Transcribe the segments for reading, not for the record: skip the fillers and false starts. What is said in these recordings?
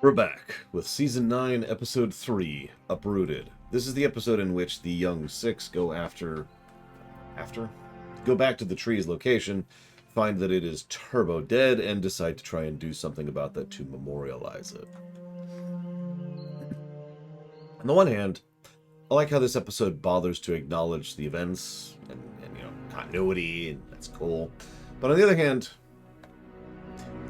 We're back with Season 9, Episode 3, Uprooted. This is the episode in which the young six go go back to the tree's location, find that it is turbo dead, and decide to try and do something about that to memorialize it. On the one hand, I like how this episode bothers to acknowledge the events and continuity, and that's cool. But on the other hand,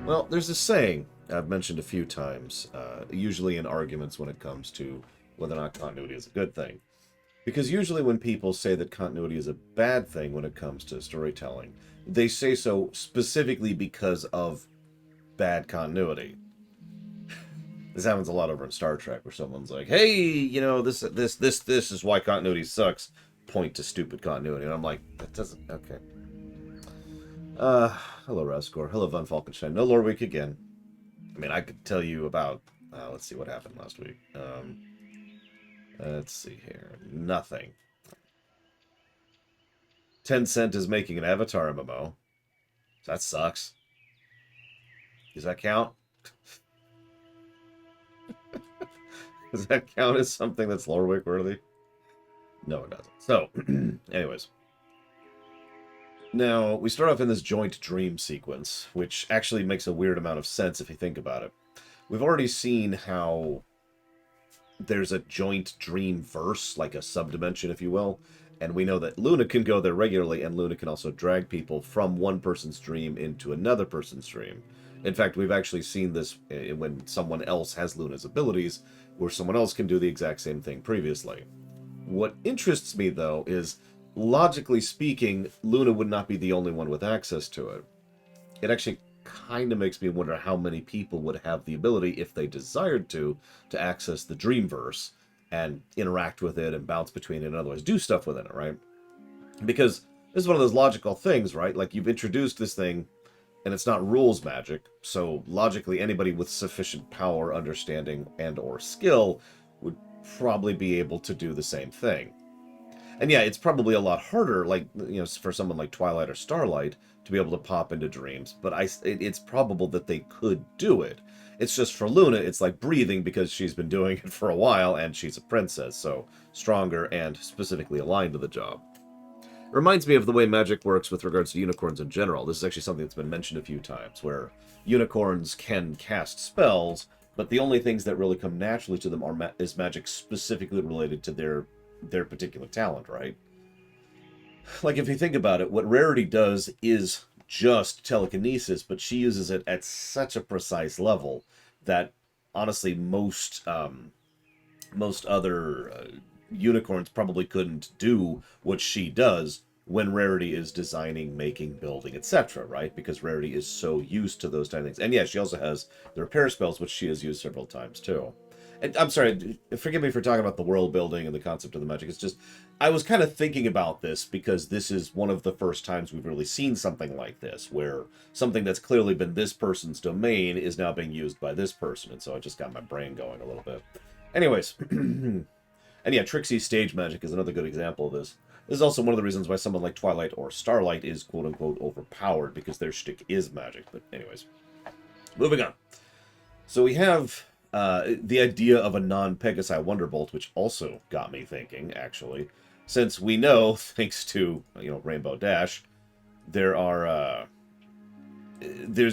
well, there's this saying I've mentioned a few times, usually in arguments when it comes to whether or not continuity is a good thing. Because usually when people say that continuity is a bad thing when it comes to storytelling, they say so specifically because of bad continuity. This happens a lot over in Star Trek, where someone's like, hey, this is why continuity sucks. Point to stupid continuity. And I'm like, that doesn't... Okay. Hello, Raskor. Hello, Von Falkenstein. No Lore Week again. I mean, I could tell you about... let's see what happened last week. Let's see here. Nothing. Tencent is making an Avatar MMO. That sucks. Does that count? Does that count as something that's Lore Week worthy? No, it doesn't. So, anyways. Now, we start off in this joint dream sequence, which actually makes a weird amount of sense if you think about it. We've already seen how there's a joint dream verse, like a subdimension, if you will, and we know that Luna can go there regularly, and Luna can also drag people from one person's dream into another person's dream. In fact, we've actually seen this when someone else has Luna's abilities, where someone else can do the exact same thing previously. What interests me, though, is logically speaking, Luna would not be the only one with access to it. It actually kind of makes me wonder how many people would have the ability, if they desired to access the Dreamverse and interact with it and bounce between it and otherwise do stuff within it, right? Because this is one of those logical things, right? Like, you've introduced this thing, and it's not rules magic, so logically anybody with sufficient power, understanding, and or skill would probably be able to do the same thing. And yeah, it's probably a lot harder, like, for someone like Twilight or Starlight to be able to pop into dreams, but it's probable that they could do it. It's just for Luna, it's like breathing, because she's been doing it for a while, and she's a princess, so stronger and specifically aligned to the job. It reminds me of the way magic works with regards to unicorns in general. This is actually something that's been mentioned a few times, where unicorns can cast spells, but the only things that really come naturally to them is magic specifically related to their particular talent, right? Like, if you think about it, what Rarity does is just telekinesis, but she uses it at such a precise level that, honestly, most other unicorns probably couldn't do what she does when Rarity is designing, making, building, etc., right? Because Rarity is so used to those type of things. And yeah, she also has the repair spells, which she has used several times, too. And I'm sorry, forgive me for talking about the world building and the concept of the magic. It's just, I was kind of thinking about this because this is one of the first times we've really seen something like this, where something that's clearly been this person's domain is now being used by this person. And so it just got my brain going a little bit. Anyways, and yeah, Trixie's stage magic is another good example of this. This is also one of the reasons why someone like Twilight or Starlight is quote-unquote overpowered, because their shtick is magic. But anyways, moving on. So we have the idea of a non-Pegasi Wonderbolt, which also got me thinking, actually. Since we know, thanks to, Rainbow Dash, there's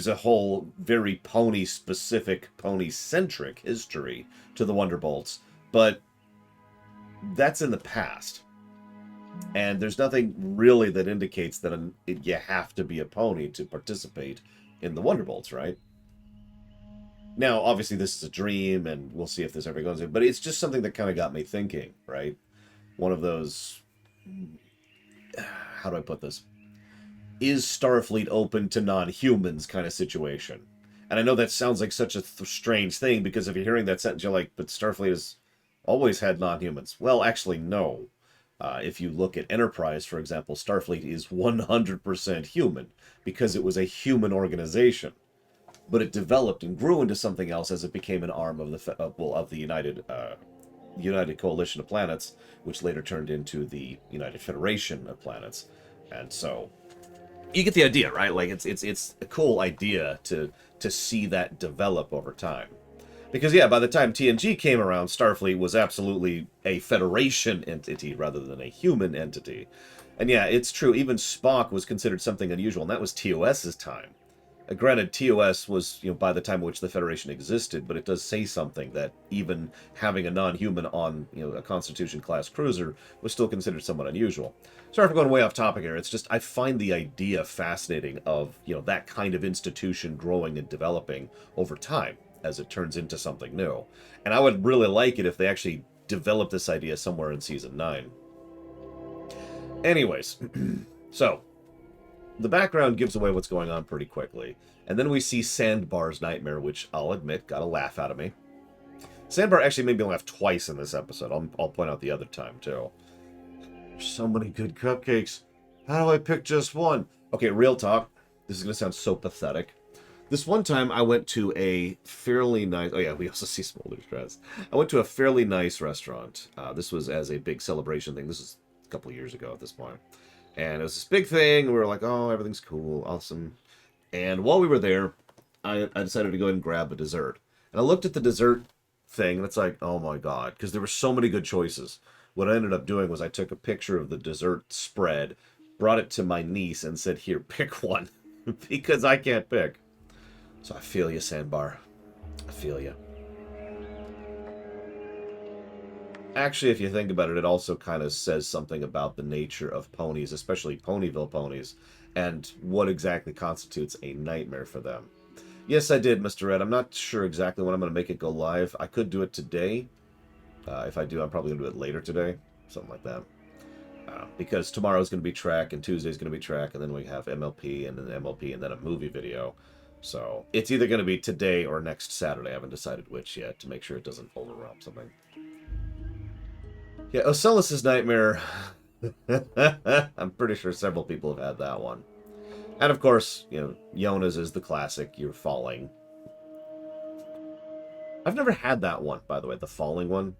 a whole very pony-specific, pony-centric history to the Wonderbolts, but that's in the past. And there's nothing really that indicates that you have to be a pony to participate in the Wonderbolts, right? Now, obviously, this is a dream, and we'll see if this ever goes in, but it's just something that kind of got me thinking, right? One of those... How do I put this? Is Starfleet open to non-humans kind of situation? And I know that sounds like such a strange thing, because if you're hearing that sentence, you're like, but Starfleet has always had non-humans. Well, actually, no. If you look at Enterprise, for example, Starfleet is 100% human, because it was a human organization. But it developed and grew into something else as it became an arm of the United Coalition of Planets, which later turned into the United Federation of Planets. And so you get the idea, right? Like, it's a cool idea to see that develop over time. Because, yeah, by the time TNG came around, Starfleet was absolutely a Federation entity rather than a human entity. And yeah, it's true, even Spock was considered something unusual, and that was TOS's time. Granted, TOS was, by the time in which the Federation existed, but it does say something that even having a non-human on, a Constitution-class cruiser was still considered somewhat unusual. Sorry for going way off topic here. It's just, I find the idea fascinating of, that kind of institution growing and developing over time as it turns into something new. And I would really like it if they actually developed this idea somewhere in Season 9. Anyways, so the background gives away what's going on pretty quickly. And then we see Sandbar's nightmare, which I'll admit got a laugh out of me. Sandbar actually made me laugh twice in this episode. I'll point out the other time, too. There's so many good cupcakes. How do I pick just one? Okay, real talk. This is going to sound so pathetic. This one time I went to a fairly nice... Oh, yeah, we also see Smolder's dress. I went to a fairly nice restaurant. This was as a big celebration thing. This is a couple of years ago at this point. And it was this big thing. We were like, oh, everything's cool. Awesome. And while we were there, I decided to go ahead and grab a dessert. And I looked at the dessert thing, and it's like, oh, my God. Because there were so many good choices. What I ended up doing was I took a picture of the dessert spread, brought it to my niece, and said, here, pick one. Because I can't pick. So I feel you, Sandbar. I feel you. Actually, if you think about it, it also kind of says something about the nature of ponies, especially Ponyville ponies, and what exactly constitutes a nightmare for them. Yes, I did, Mr. Red. I'm not sure exactly when I'm going to make it go live. I could do it today. If I do, I'm probably going to do it later today. Something like that. Because tomorrow's going to be track, and Tuesday's going to be track, and then we have MLP, and then MLP, and then a movie video. So it's either going to be today or next Saturday. I haven't decided which yet to make sure it doesn't overwhelm something. Yeah, Ocellus' nightmare. I'm pretty sure several people have had that one. And of course, Yona's is the classic, you're falling. I've never had that one, by the way, the falling one.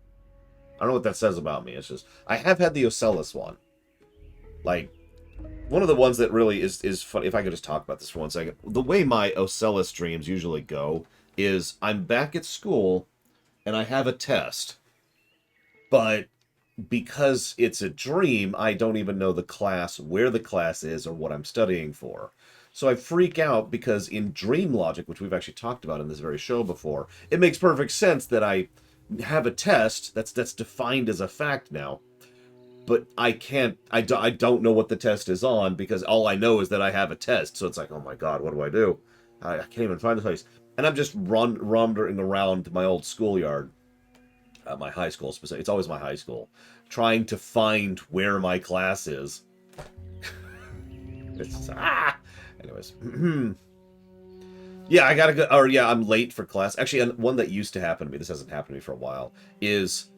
I don't know what that says about me. It's just, I have had the Ocellus one. Like, one of the ones that really is funny, if I could just talk about this for 1 second. The way my Ocellus dreams usually go is I'm back at school and I have a test. But because it's a dream, I don't even know the class, where the class is, or what I'm studying for. So I freak out because in dream logic, which we've actually talked about in this very show before, it makes perfect sense that I have a test that's defined as a fact now. But I don't know what the test is on because all I know is that I have a test. So it's like, oh my God, what do? I can't even find the place. And I'm just wandering around my old schoolyard. My high school specifically. It's always my high school. Trying to find where my class is. It's Anyways. Yeah, I gotta go. Or yeah, I'm late for class. Actually, one that used to happen to me, this hasn't happened to me for a while, is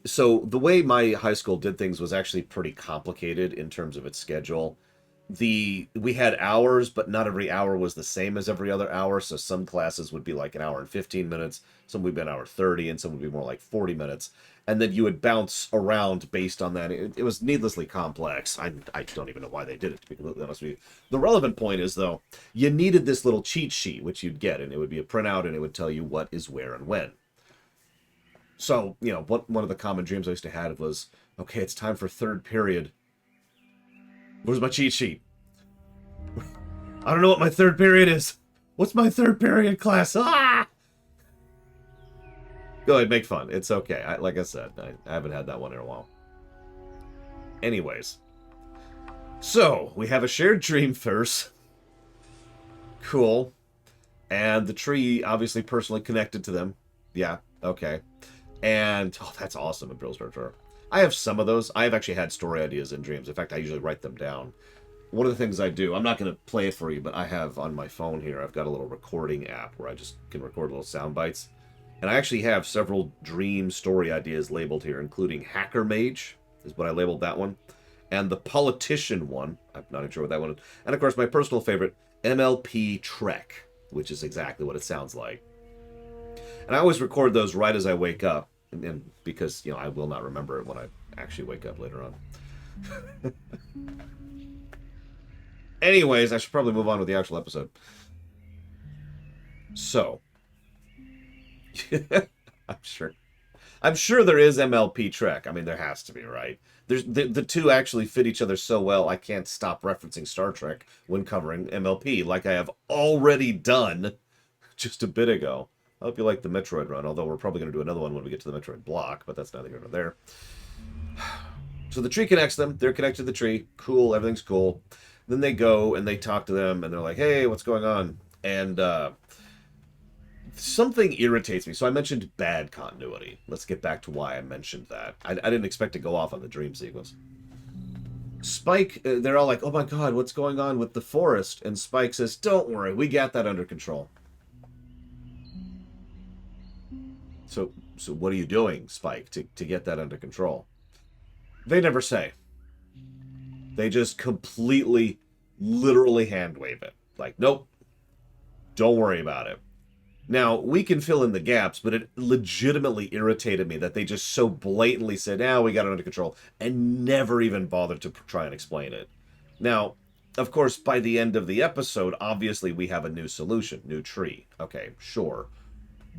so the way my high school did things was actually pretty complicated in terms of its schedule. We had hours, but not every hour was the same as every other hour. So some classes would be like an hour and 15 minutes, some would be an hour 30, and some would be more like 40 minutes. And then you would bounce around based on that. It was needlessly complex. I don't even know why they did it, to be completely honest with you. The relevant point is, though, you needed this little cheat sheet, which you'd get, and it would be a printout, and it would tell you what is where and when. So, one of the common dreams I used to have was, okay, it's time for third period. Where's my cheat sheet? I don't know what my third period is. What's my third period class? Ah! Go ahead, make fun. It's okay. Like I said, I haven't had that one in a while. Anyways. So, we have a shared dream first. Cool. And the tree, obviously personally connected to them. Yeah, okay. And, oh, that's awesome, a Bill's Nurture. I have some of those. I have actually had story ideas in dreams. In fact, I usually write them down. One of the things I do, I'm not going to play it for you, but I have on my phone here, I've got a little recording app where I just can record little sound bites. And I actually have several dream story ideas labeled here, including Hacker Mage, is what I labeled that one. And the Politician one, I'm not even sure what that one is. And of course, my personal favorite, MLP Trek, which is exactly what it sounds like. And I always record those right as I wake up. And because, I will not remember it when I actually wake up later on. Anyways, I should probably move on with the actual episode. So, I'm sure. I'm sure there is MLP Trek. I mean, there has to be, right? There's the two actually fit each other so well. I can't stop referencing Star Trek when covering MLP, like I have already done just a bit ago. I hope you like the Metroid run, although we're probably going to do another one when we get to the Metroid block, but that's neither here nor there. So the tree connects them. They're connected to the tree. Cool. Everything's cool. Then they go and they talk to them, and they're like, hey, what's going on? And something irritates me. So I mentioned bad continuity. Let's get back to why I mentioned that. I didn't expect to go off on the dream sequence. Spike, they're all like, oh my god, what's going on with the forest? And Spike says, don't worry, we got that under control. So what are you doing, Spike, to get that under control? They never say. They just completely, literally hand wave it. Like, nope, don't worry about it. Now, we can fill in the gaps, but it legitimately irritated me that they just so blatantly said, now we got it under control, and never even bothered to try and explain it. Now, of course, by the end of the episode, obviously we have a new solution, new tree. Okay, sure.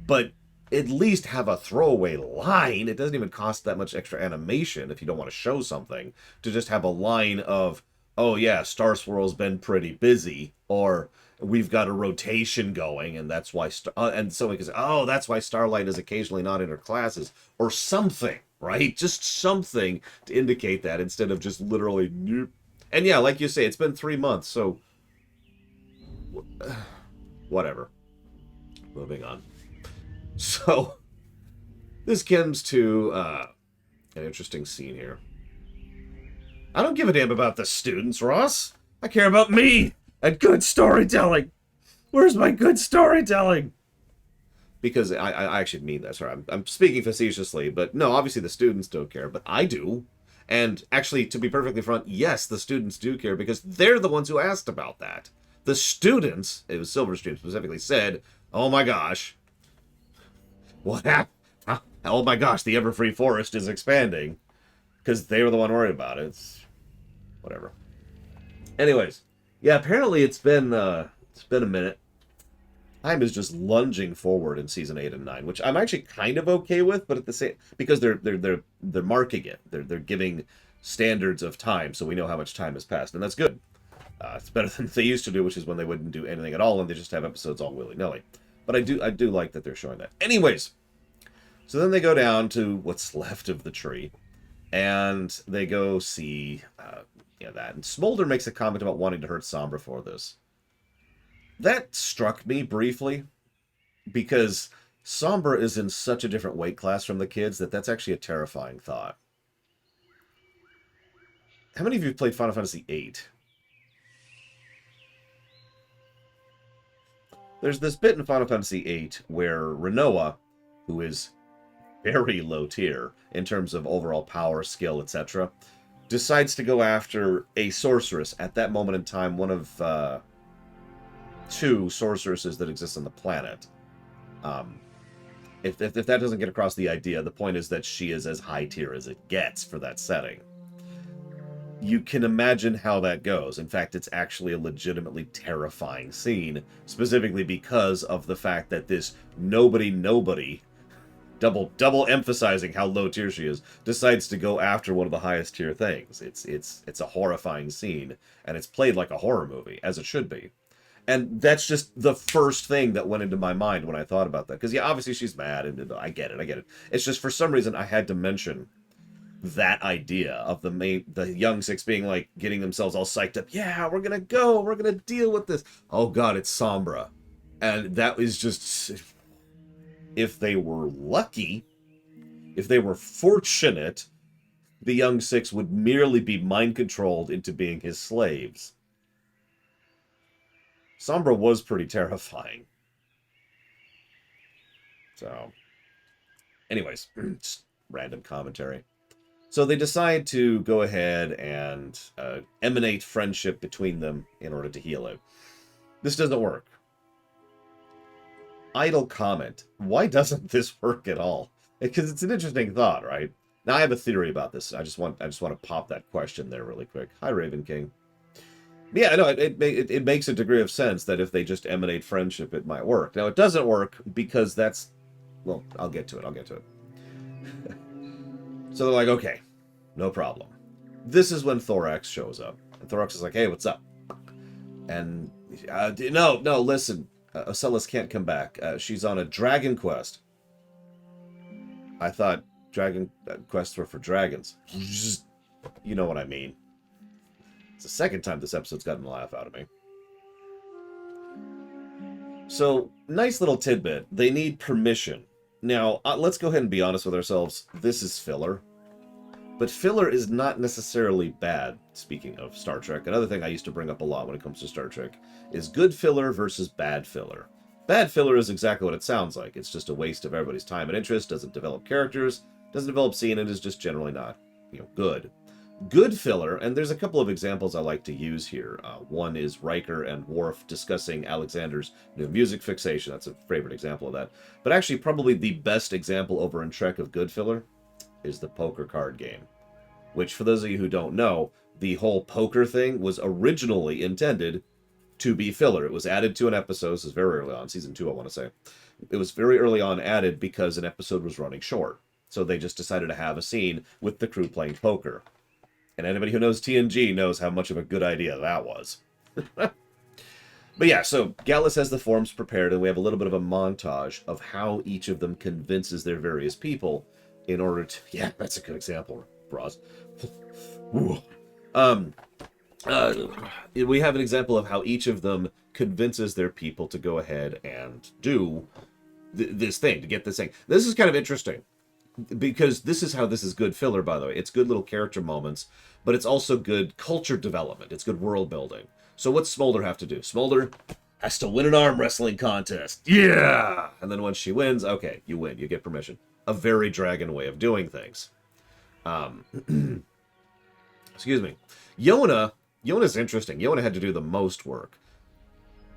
But at least have a throwaway line. It doesn't even cost that much extra animation if you don't want to show something, to just have a line of, oh yeah, Star Swirl's been pretty busy, or we've got a rotation going, and that's why, and someone can say, oh, that's why Starlight is occasionally not in her classes, or something, right? Just something to indicate that, instead of just literally, nope. And yeah, like you say, it's been 3 months, so whatever. Moving on. So, this comes to an interesting scene here. I don't give a damn about the students, Ross. I care about me and good storytelling. Where's my good storytelling? Because I actually mean that. Sorry, I'm speaking facetiously, but no, obviously the students don't care, but I do. And actually, to be perfectly frank, yes, the students do care, because they're the ones who asked about that. The students, it was Silverstream specifically, said, oh my gosh, what happened? Oh my gosh, the Everfree Forest is expanding. Because they were the one worried about it. It's whatever. Anyways, yeah, apparently it's been a minute. Time is just lunging forward in season 8 and 9, which I'm actually kind of okay with, but at the same, because they're marking it. They're giving standards of time, so we know how much time has passed, and that's good. It's better than they used to do, which is when they wouldn't do anything at all and they just have episodes all willy-nilly. But I do like that they're showing that. Anyways, so then they go down to what's left of the tree, and they go see that. And Smolder makes a comment about wanting to hurt Sombra for this. That struck me briefly, because Sombra is in such a different weight class from the kids that's actually a terrifying thought. How many of you have played Final Fantasy VIII? There's this bit in Final Fantasy VIII where Rinoa, who is very low tier in terms of overall power, skill, etc., decides to go after a sorceress. At that moment in time, one of 2 sorceresses that exist on the planet. If that doesn't get across the idea, the point is that she is as high tier as it gets for that setting. You can imagine how that goes. In fact, it's actually a legitimately terrifying scene, specifically because of the fact that this nobody, double emphasizing how low tier she is, decides to go after one of the highest tier things. It's a horrifying scene, and it's played like a horror movie, as it should be. And that's just the first thing that went into my mind when I thought about that. Because yeah, obviously she's mad, and I get it. It's just for some reason I had to mention that idea of the young six being like getting themselves all psyched up. Yeah, we're gonna deal with this. Oh god, it's Sombra. And that was just, if they were lucky, if they were fortunate, the young six would merely be mind controlled into being his slaves. Sombra was pretty terrifying. So, anyways, just random commentary. So they decide to go ahead and emanate friendship between them in order to heal it. This doesn't work. Idle comment. Why doesn't this work at all? Because it's an interesting thought, right? Now I have a theory about this. I just want to pop that question there really quick. Hi, Raven King. Yeah, no, it makes a degree of sense that if they just emanate friendship, it might work. Now, it doesn't work because that's Well, I'll get to it. So they're like, okay, no problem. This is when Thorax shows up. And Thorax is like, hey, what's up? And, no, listen. Ocellus can't come back. She's on a dragon quest. I thought dragon quests were for dragons. You know what I mean. It's the second time this episode's gotten a laugh out of me. So, nice little tidbit. They need permission. Now, let's go ahead and be honest with ourselves. This is filler. But filler is not necessarily bad, speaking of Star Trek. Another thing I used to bring up a lot when it comes to Star Trek is good filler versus bad filler. Bad filler is exactly what it sounds like. It's just a waste of everybody's time and interest, doesn't develop characters, doesn't develop scene, and is just generally not, good. Good filler, and there's a couple of examples I like to use here. One is Riker and Worf discussing Alexander's new music fixation. That's a favorite example of that. But actually, probably the best example over in Trek of good filler is the poker card game. Which, for those of you who don't know, the whole poker thing was originally intended to be filler. It was added to an episode. This is very early on, season 2, I want to say. It was very early on added because an episode was running short. So they just decided to have a scene with the crew playing poker. And anybody who knows TNG knows how much of a good idea that was. But yeah, so Gallus has the forms prepared, and we have a little bit of a montage of how each of them convinces their various people in order to... Yeah, that's a good example, Bros. We have an example of how each of them convinces their people to go ahead and do this thing, to get this thing. This is kind of interesting, because this is how this is good filler, by the way. It's good little character moments, but it's also good culture development. It's good world building. So what's Smolder have to do? Smolder has to win an arm wrestling contest. Yeah! And then once she wins, okay, you win. You get permission. A very dragon way of doing things. Excuse me. Yona's interesting. Yona had to do the most work.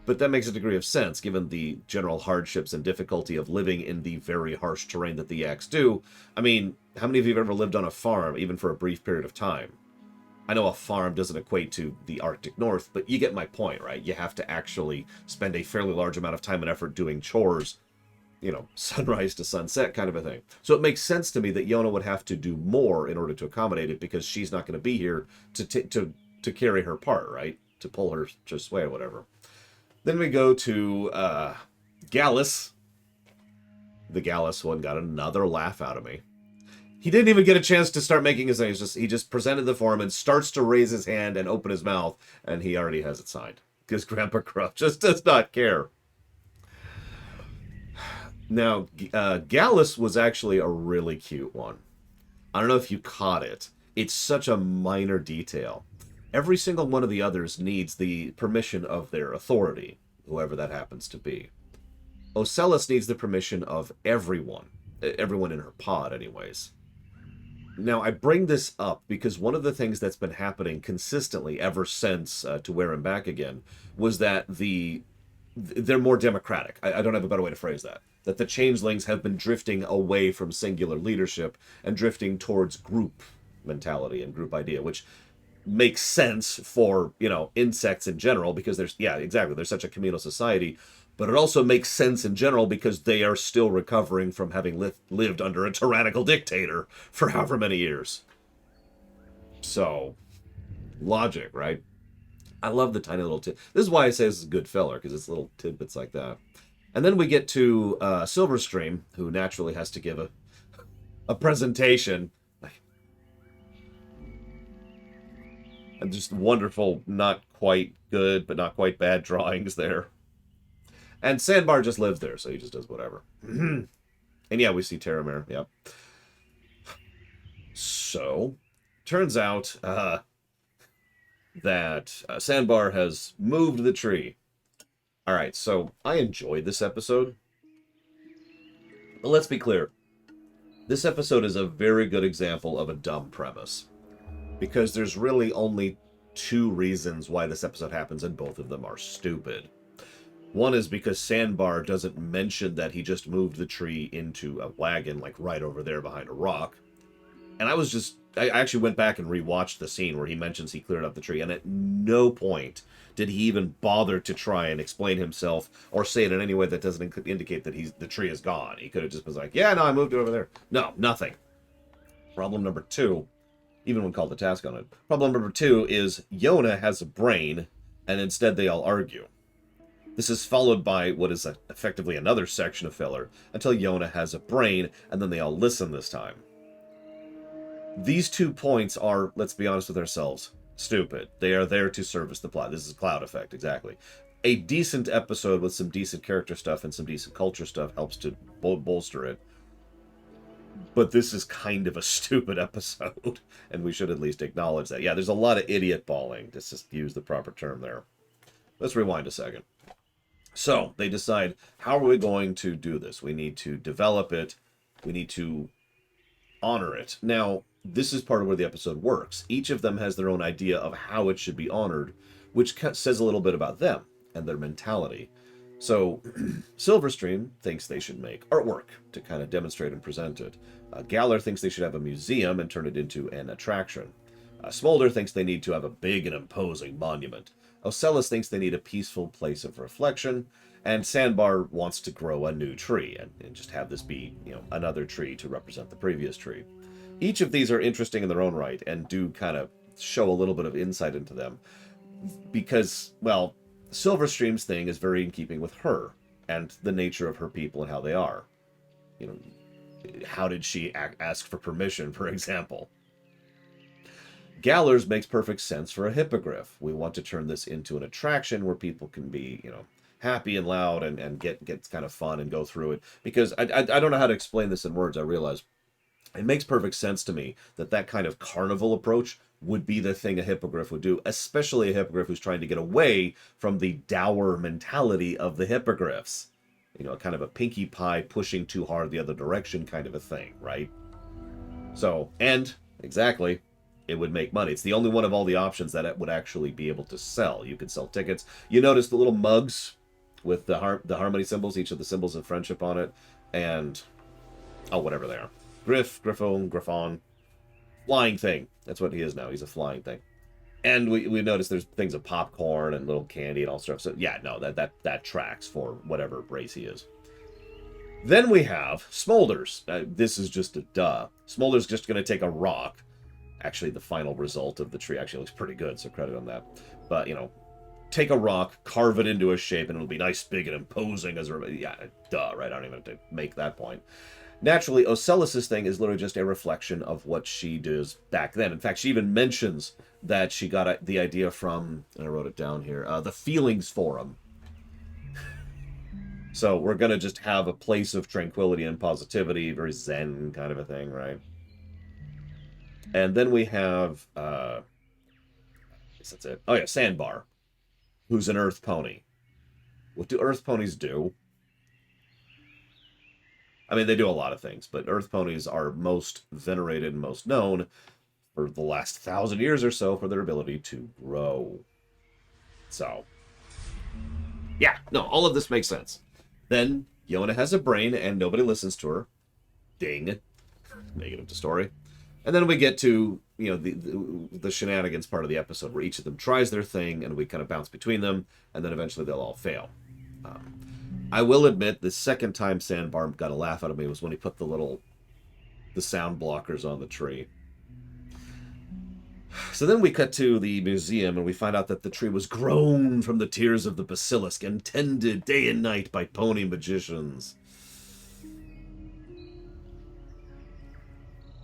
But that makes a degree of sense, given the general hardships and difficulty of living in the very harsh terrain that the Yaks do. I mean, how many of you have ever lived on a farm, even for a brief period of time? I know a farm doesn't equate to the Arctic North, but you get my point, right? You have to actually spend a fairly large amount of time and effort doing chores, sunrise to sunset kind of a thing. So it makes sense to me that Yona would have to do more in order to accommodate it, because she's not going to be here to carry her part, right? To pull her just way or whatever. Then we go to Gallus. The Gallus one got another laugh out of me. He didn't even get a chance to start making his name. He just presented the form and starts to raise his hand and open his mouth, and he already has it signed. Because Grandpa Gruff just does not care. Now, Gallus was actually a really cute one. I don't know if you caught it. It's such a minor detail. Every single one of the others needs the permission of their authority, whoever that happens to be. Ocellus needs the permission of everyone in her pod anyways. Now, I bring this up because one of the things that's been happening consistently ever since To Wear Him Back Again was that they're more democratic. I don't have a better way to phrase that. That the changelings have been drifting away from singular leadership and drifting towards group mentality and group idea, which makes sense for, insects in general, because there's such a communal society. But it also makes sense in general because they are still recovering from having lived under a tyrannical dictator for however many years. So, logic, right? I love the tiny little This is why I say this is a good filler, because it's little tidbits like that. And then we get to Silverstream, who naturally has to give a presentation. And just wonderful, not quite good, but not quite bad drawings there. And Sandbar just lives there, so he just does whatever. And yeah, we see Terramare, yep. So, turns out that Sandbar has moved the tree. Alright, so I enjoyed this episode. But let's be clear. This episode is a very good example of a dumb premise. Because there's really only 2 reasons why this episode happens, and both of them are stupid. One is because Sandbar doesn't mention that he just moved the tree into a wagon, like right over there behind a rock. And I was just I actually went back and rewatched the scene where he mentions he cleared up the tree, and at no point did he even bother to try and explain himself or say it in any way that doesn't indicate that the tree is gone. He could have just been like, yeah, no, I moved it over there. No, nothing. Problem number two, even when called the task on it. Problem number two is Yona has a brain, and instead they all argue. This is followed by what is effectively another section of filler until Yona has a brain, and then they all listen this time. These 2 points are, let's be honest with ourselves, stupid. They are there to service the plot. This is Cloud Effect, exactly. A decent episode with some decent character stuff and some decent culture stuff helps to bolster it. But this is kind of a stupid episode, and we should at least acknowledge that. Yeah, there's a lot of idiot balling, to just use the proper term there. Let's rewind a second. So, they decide, how are we going to do this? We need to develop it. We need to honor it. Now, this is part of where the episode works. Each of them has their own idea of how it should be honored, which says a little bit about them and their mentality. So, Silverstream thinks they should make artwork to kind of demonstrate and present it. Galler thinks they should have a museum and turn it into an attraction. Smolder thinks they need to have a big and imposing monument. Ocellus thinks they need a peaceful place of reflection. And Sandbar wants to grow a new tree and just have this be, another tree to represent the previous tree. Each of these are interesting in their own right and do kind of show a little bit of insight into them. Because, well, Silverstream's thing is very in keeping with her and the nature of her people and how they are. How did she ask for permission, for example? Galler's makes perfect sense for a hippogriff. We want to turn this into an attraction where people can be, happy and loud and get kind of fun and go through it. Because I don't know how to explain this in words, I realize. It makes perfect sense to me that kind of carnival approach would be the thing a hippogriff would do, especially a hippogriff who's trying to get away from the dour mentality of the hippogriffs. Kind of a Pinkie Pie pushing too hard the other direction kind of a thing, right? So, and, exactly, it would make money. It's the only one of all the options that it would actually be able to sell. You could sell tickets. You notice the little mugs with the harmony symbols, each of the symbols of friendship on it, and, whatever they are. Griffon, flying thing. That's what he is now. He's a flying thing. And we noticed there's things of popcorn and little candy and all stuff. So yeah, no, that tracks for whatever race he is. Then we have Smolders. This is just a duh. Smolder's just going to take a rock. Actually, the final result of the tree actually looks pretty good, so credit on that. But, take a rock, carve it into a shape, and it'll be nice, big, and imposing as a... Yeah, duh, right? I don't even have to make that point. Naturally, Ocellus's thing is literally just a reflection of what she does back then. In fact, she even mentions that she got the idea from, and I wrote it down here, the Feelings Forum. So we're going to just have a place of tranquility and positivity, very zen kind of a thing, right? And then we have, I guess that's it. Oh yeah, Sandbar, who's an earth pony. What do earth ponies do? I mean, they do a lot of things, but earth ponies are most venerated and most known for the last 1,000 years or so for their ability to grow. So, yeah, no, all of this makes sense. Then, Yona has a brain and nobody listens to her. Ding. Negative to story. And then we get to, the shenanigans part of the episode where each of them tries their thing and we kind of bounce between them, and then eventually they'll all fail. I will admit the second time Sandbar got a laugh out of me was when he put the sound blockers on the tree. So then we cut to the museum and we find out that the tree was grown from the tears of the basilisk and tended day and night by pony magicians.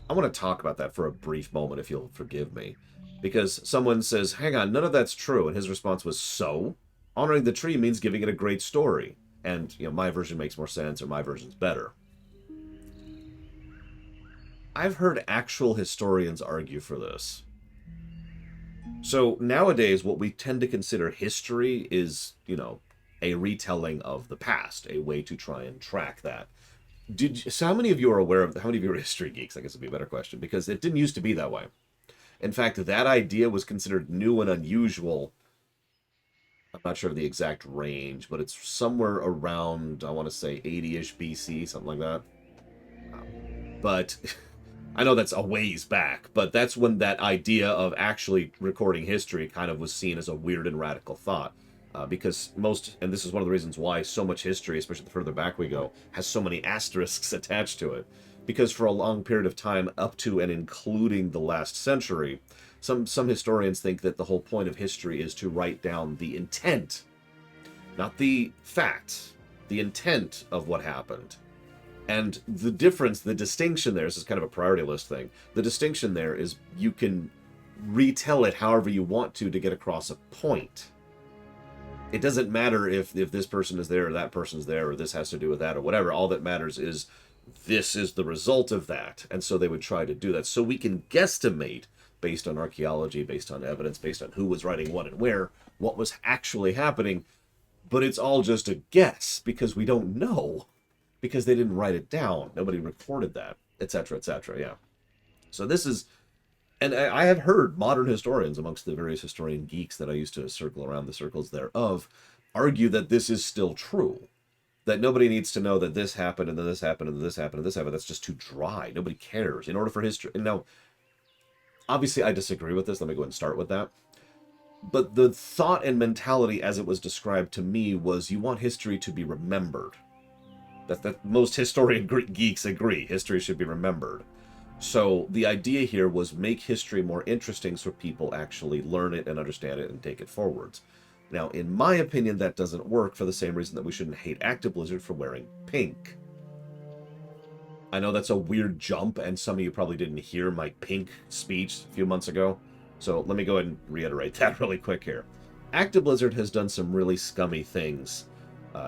I want to talk about that for a brief moment, if you'll forgive me. Because someone says, hang on, none of that's true. And his response was, so? Honoring the tree means giving it a great story. And, my version makes more sense, or my version's better. I've heard actual historians argue for this. So, nowadays, what we tend to consider history is, a retelling of the past, a way to try and track that. So how many of you are aware of, how many of you are history geeks, I guess would be a better question, because it didn't used to be that way. In fact, that idea was considered new and unusual. I'm not sure of the exact range, but it's somewhere around, I want to say, 80-ish BC, something like that. But I know that's a ways back, but that's when that idea of actually recording history kind of was seen as a weird and radical thought. Because most, and this is one of the reasons why so much history, especially the further back we go, has so many asterisks attached to it. Because for a long period of time, up to and including the last century, some historians think that the whole point of history is to write down the intent, not the facts, the intent of what happened. And the difference, the distinction there, this is kind of a priority list thing. The distinction there is you can retell it however you want to get across a point. It doesn't matter if this person is there or that person's there or this has to do with that or whatever. All that matters is this is the result of that. And so they would try to do that. So we can guesstimate based on archaeology, based on evidence, based on who was writing what and where, what was actually happening. But it's all just a guess because we don't know. Because they didn't write it down. Nobody recorded that, etc., etc., yeah. So this is, and I have heard modern historians amongst the various historian geeks that I used to circle around the circles thereof argue that this is still true. That nobody needs to know that this happened and then this happened and then this happened and this happened. That's just too dry. Nobody cares. In order for history, and now, obviously I disagree with this. Let me go ahead and start with that. But the thought and mentality as it was described to me was you want history to be remembered. That most historian geeks agree. History should be remembered. So the idea here was make history more interesting so people actually learn it and understand it and take it forwards. Now, in my opinion, that doesn't work for the same reason that we shouldn't hate Actiblizzard for wearing pink. I know that's a weird jump, and some of you probably didn't hear my pink speech a few months ago. So let me go ahead and reiterate that really quick here. Actiblizzard has done some really scummy things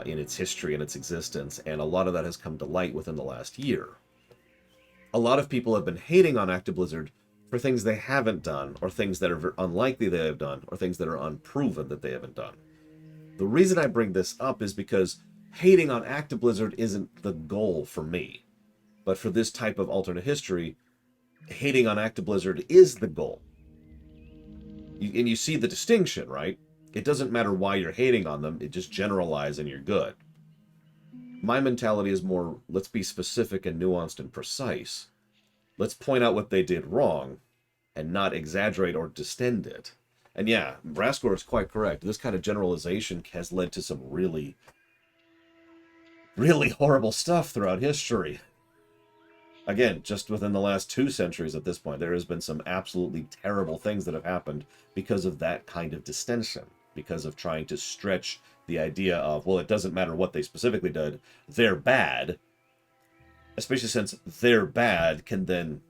in its history and its existence, and a lot of that has come to light within the last year. A lot of people have been hating on Actiblizzard for things they haven't done, or things that are unlikely they have done, or things that are unproven that they haven't done. The reason I bring this up is because hating on Actiblizzard isn't the goal for me. But for this type of alternate history, hating on Actiblizzard is the goal. And you see the distinction, right? It doesn't matter why you're hating on them, it just generalize and you're good. My mentality is more, let's be specific and nuanced and precise. Let's point out what they did wrong, and not exaggerate or distend it. And yeah, Raskor is quite correct. This kind of generalization has led to some really, really horrible stuff throughout history. Again, just within the last 2 centuries at this point, there has been some absolutely terrible things that have happened because of that kind of distension. Because of trying to stretch the idea of, well, it doesn't matter what they specifically did, they're bad. Especially since they're bad can then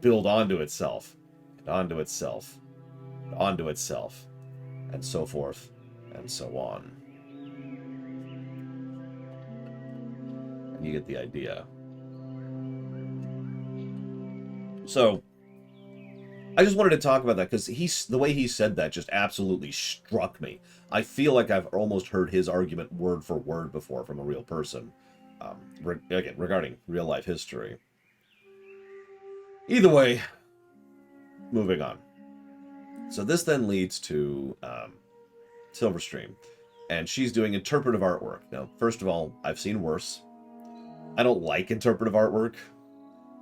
build onto itself, and onto itself, and onto itself, and so forth, and so on. And you get the idea. So, I just wanted to talk about that because the way he said that just absolutely struck me. I feel like I've almost heard his argument word for word before from a real person. Again, regarding real life history. Either way, moving on. So this then leads to Silverstream, and she's doing interpretive artwork. Now, first of all, I've seen worse. I don't like interpretive artwork.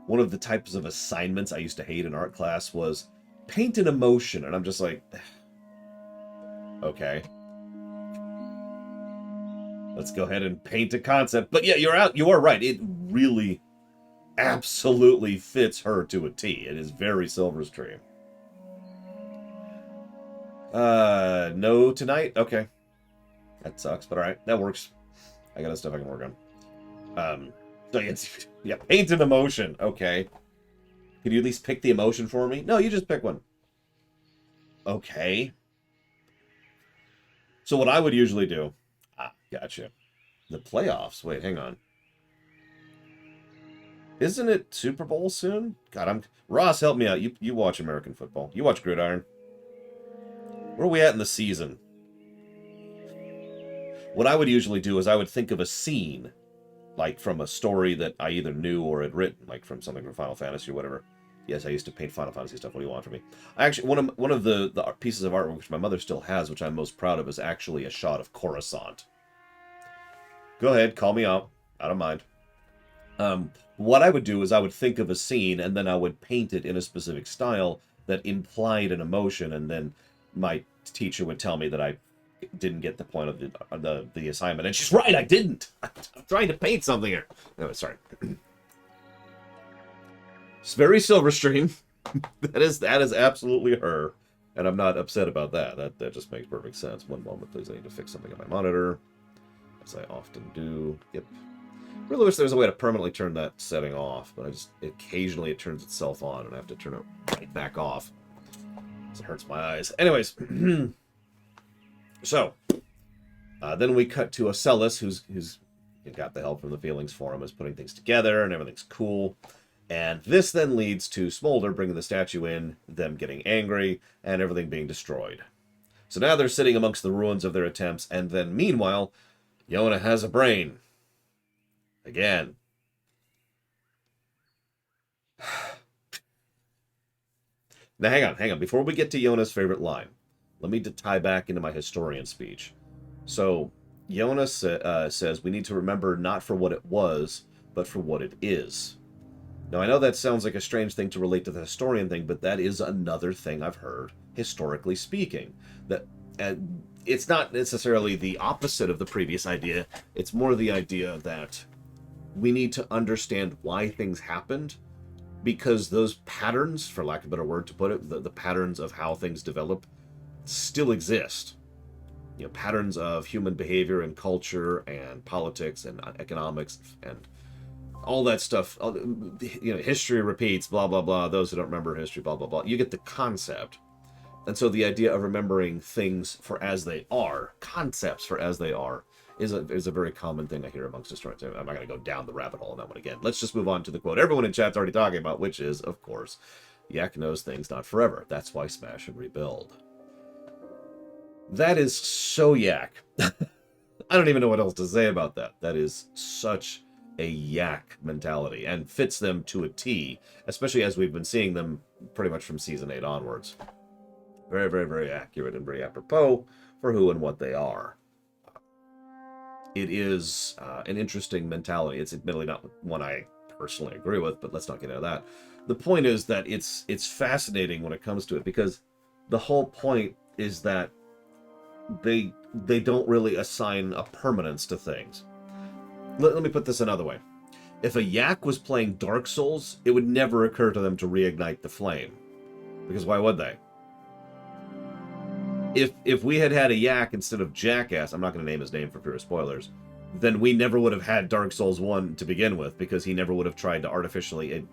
One of the types of assignments I used to hate in art class was paint an emotion, and I'm just like, okay. Let's go ahead and paint a concept. But yeah, you are right. It really absolutely fits her to a T. It is very Silverstream. No tonight? Okay. That sucks, but alright. That works. I got stuff I can work on. So yeah, paint an emotion. Okay. Could you at least pick the emotion for me? No, you just pick one. Okay. So what I would usually do... Gotcha. The playoffs. Wait, hang on. Isn't it Super Bowl soon? God, Ross, help me out. You watch American football. You watch Gridiron. Where are we at in the season? What I would usually do is I would think of a scene, like from a story that I either knew or had written, like from something from Final Fantasy or whatever. Yes, I used to paint Final Fantasy stuff. What do you want from me? Actually, one of the pieces of artwork which my mother still has, which I'm most proud of, is actually a shot of Coruscant. Go ahead, call me out. I don't mind. What I would do is I would think of a scene and then I would paint it in a specific style that implied an emotion, and then my teacher would tell me that I didn't get the point of the assignment, and she's right, I didn't. I'm trying to paint something here. No, sorry. It's very Silverstream. that is absolutely her, and I'm not upset about that. That just makes perfect sense. One moment, please. I need to fix something on my monitor, as I often do. Yep. Really wish there was a way to permanently turn that setting off, but occasionally it turns itself on, and I have to turn it right back off. It hurts my eyes. Anyways, so then we cut to Ocellus, who's got the help from the Feelings Forum, is putting things together, and everything's cool. And this then leads to Smolder bringing the statue in, them getting angry, and everything being destroyed. So now they're sitting amongst the ruins of their attempts, and then meanwhile, Yona has a brain. Again. Now, hang on. Before we get to Yona's favorite line, let me tie back into my historian speech. So, Yona says, we need to remember not for what it was, but for what it is. Now, I know that sounds like a strange thing to relate to the historian thing, but that is another thing I've heard, historically speaking. That it's not necessarily the opposite of the previous idea. It's more the idea that we need to understand why things happened, because those patterns, for lack of a better word to put it, the patterns of how things develop still exist. You know, patterns of human behavior and culture and politics and economics and all that stuff. You know, history repeats, blah, blah, blah. Those who don't remember history, blah, blah, blah. You get the concept. And so the idea of remembering things for as they are, concepts for as they are, is a very common thing I hear amongst historians. I'm not going to go down the rabbit hole on that one again. Let's just move on to the quote everyone in chat's already talking about, which is, of course, Yak knows things not forever. That's why smash and rebuild. That is so Yak. I don't even know what else to say about that. That is such a Yak mentality and fits them to a T, especially as we've been seeing them pretty much from Season 8 onwards. Very, very, very accurate and very apropos for who and what they are. It is an interesting mentality. It's admittedly not one I personally agree with, but let's not get into that. The point is that it's fascinating when it comes to it, because the whole point is that they don't really assign a permanence to things. Let me put this another way. If a Yak was playing Dark Souls, it would never occur to them to reignite the flame. Because why would they? If we had a Yak instead of Jackass, I'm not going to name his name for fear of spoilers, then we never would have had Dark Souls 1 to begin with, because he never would have tried to artificially,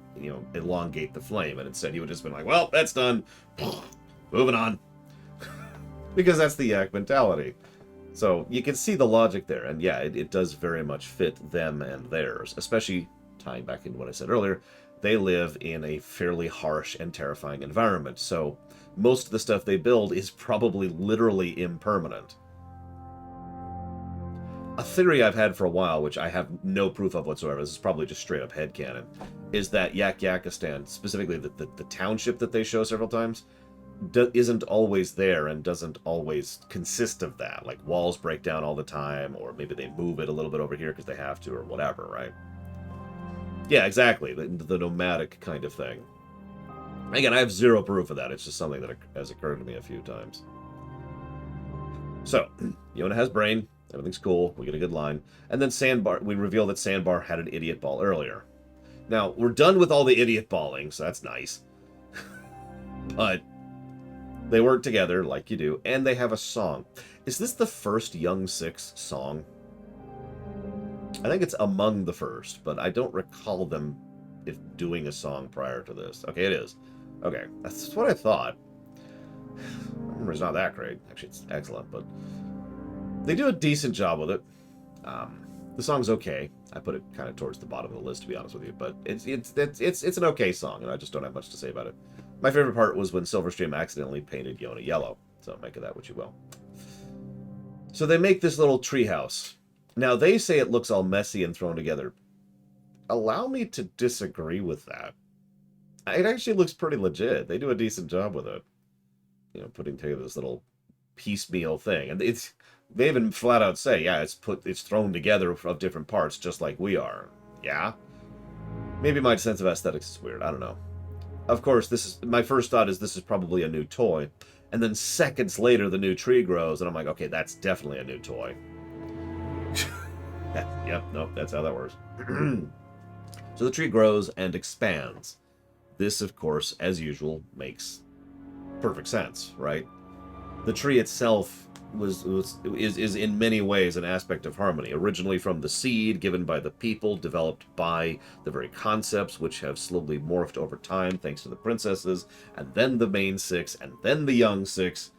elongate the flame, and instead he would have just been like, well, that's done, moving on. Because that's the Yak mentality. So you can see the logic there, and yeah, it does very much fit them and theirs, especially tying back into what I said earlier. They live in a fairly harsh and terrifying environment, so most of the stuff they build is probably literally impermanent. A theory I've had for a while, which I have no proof of whatsoever, this is probably just straight up headcanon, is that Yak-Yakistan, specifically the township that they show several times, isn't always there and doesn't always consist of that. Like, walls break down all the time, or maybe they move it a little bit over here because they have to, or whatever, right? Yeah, exactly. The nomadic kind of thing. Again, I have zero proof of that. It's just something that has occurred to me a few times. So, Yona has brain. Everything's cool. We get a good line. And then Sandbar, we reveal that Sandbar had an idiot ball earlier. Now, we're done with all the idiot balling, so that's nice. But they work together like you do, and they have a song. Is this the first Young Six song? I think it's among the first, but I don't recall them doing a song prior to this. Okay, it is. Okay, that's what I thought. My memory's not that great. Actually, it's excellent, but they do a decent job with it. The song's okay. I put it kind of towards the bottom of the list, to be honest with you, but it's an okay song, and I just don't have much to say about it. My favorite part was when Silverstream accidentally painted Yona yellow, so make of that what you will. So they make this little treehouse. Now, they say it looks all messy and thrown together. Allow me to disagree with that. It actually looks pretty legit. They do a decent job with it. Putting together this little piecemeal thing. And they even flat out say, yeah, it's thrown together of different parts, just like we are. Yeah? Maybe my sense of aesthetics is weird. I don't know. Of course, this is my first thought is this is probably a new toy. And then seconds later, the new tree grows, and I'm like, okay, that's definitely a new toy. Yep, nope, that's how that works. So the tree grows and expands. This, of course, as usual, makes perfect sense, right? The tree itself is in many ways an aspect of harmony, originally from the seed given by the people, developed by the very concepts which have slowly morphed over time thanks to the princesses, and then the main six, and then the young six.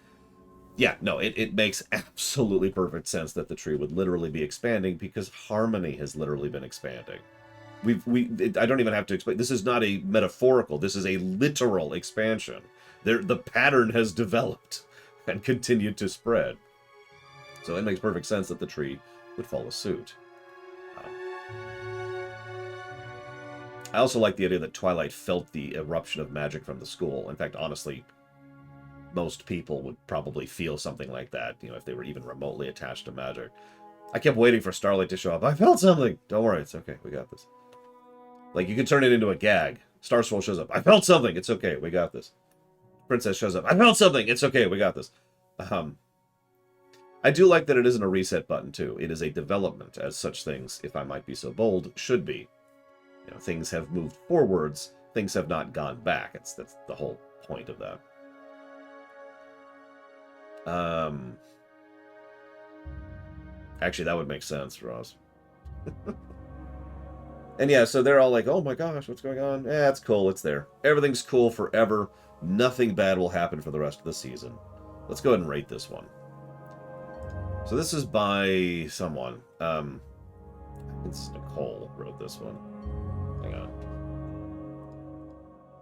Yeah, no, it makes absolutely perfect sense that the tree would literally be expanding because harmony has literally been expanding. I don't even have to explain. This is not a metaphorical. This is a literal expansion. The pattern has developed and continued to spread. So it makes perfect sense that the tree would follow suit. I also like the idea that Twilight felt the eruption of magic from the school. In fact, honestly, most people would probably feel something like that, you know, if they were even remotely attached to magic. I kept waiting for Starlight to show up. I felt something! Don't worry, it's okay, we got this. Like, you could turn it into a gag. Star Swirl shows up. I felt something! It's okay, we got this. Princess shows up. I felt something! It's okay, we got this. I do like that it isn't a reset button, too. It is a development, as such things, if I might be so bold, should be. You know, things have moved forwards. Things have not gone back. That's the whole point of that. Actually, that would make sense, Ross. And yeah, so they're all like, oh my gosh, what's going on? Yeah, it's cool, it's there. Everything's cool forever. Nothing bad will happen for the rest of the season. Let's go ahead and rate this one. So this is by someone. It's Nicole wrote this one. Hang on.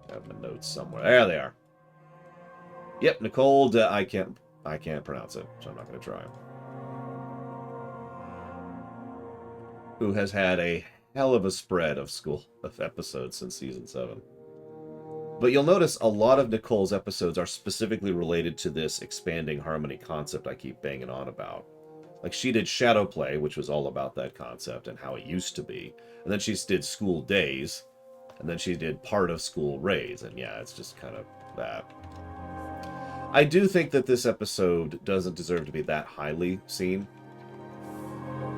I have my notes somewhere. There they are. Yep, Nicole, I can't pronounce it, so I'm not going to try. Who has had a hell of a spread of episodes since season 7. But you'll notice a lot of Nicole's episodes are specifically related to this expanding harmony concept I keep banging on about. Like, she did Shadow Play, which was all about that concept and how it used to be. And then she did School Days, and then she did part of School Rays, and yeah, it's just kind of that. I do think that this episode doesn't deserve to be that highly seen.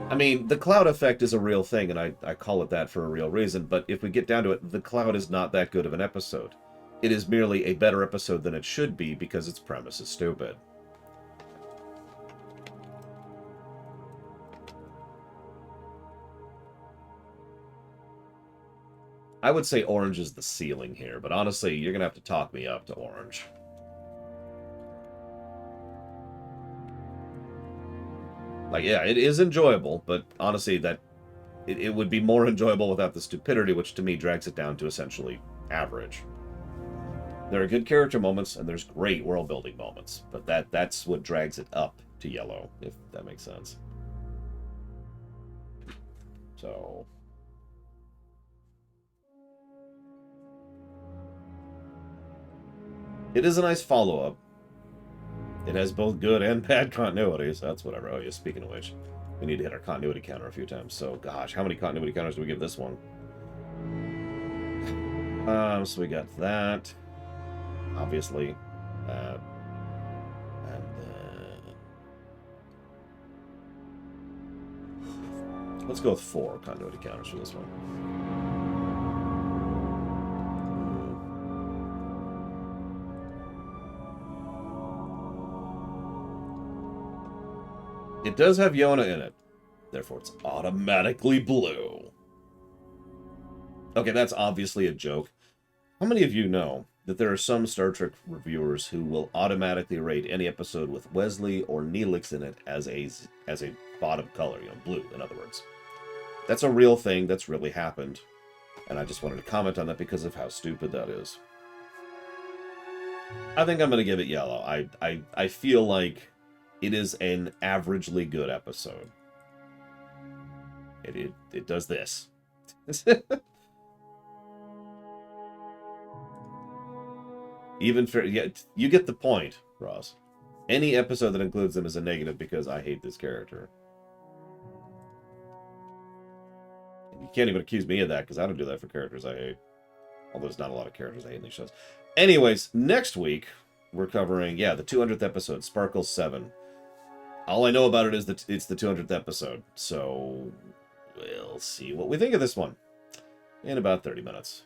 I mean, the cloud effect is a real thing, and I call it that for a real reason, but if we get down to it, the cloud is not that good of an episode. It is merely a better episode than it should be because its premise is stupid. I would say Orange is the ceiling here, but honestly, you're going to have to talk me up to Orange. Like, yeah, it is enjoyable, but honestly, that it would be more enjoyable without the stupidity, which to me drags it down to essentially average. There are good character moments, and there's great world-building moments, but that's what drags it up to yellow, if that makes sense. So... it is a nice follow-up. It has both good and bad continuities. That's what I wrote. Oh, yeah, speaking of which, we need to hit our continuity counter a few times. So, gosh, how many continuity counters do we give this one? So we got that. Obviously. And let's go with 4 continuity counters for this one. It does have Yona in it. Therefore, it's automatically blue. Okay, that's obviously a joke. How many of you know that there are some Star Trek reviewers who will automatically rate any episode with Wesley or Neelix in it as a bottom color, you know, blue, in other words? That's a real thing. That's really happened. And I just wanted to comment on that because of how stupid that is. I think I'm going to give it yellow. I feel like it is an averagely good episode. It does this. Even for... yeah, you get the point, Ross. Any episode that includes them is a negative because I hate this character. You can't even accuse me of that, because I don't do that for characters I hate. Although there's not a lot of characters I hate in these shows. Anyways, next week, we're covering, yeah, the 200th episode, Sparkle 7. All I know about it is that it's the 200th episode, so we'll see what we think of this one in about 30 minutes.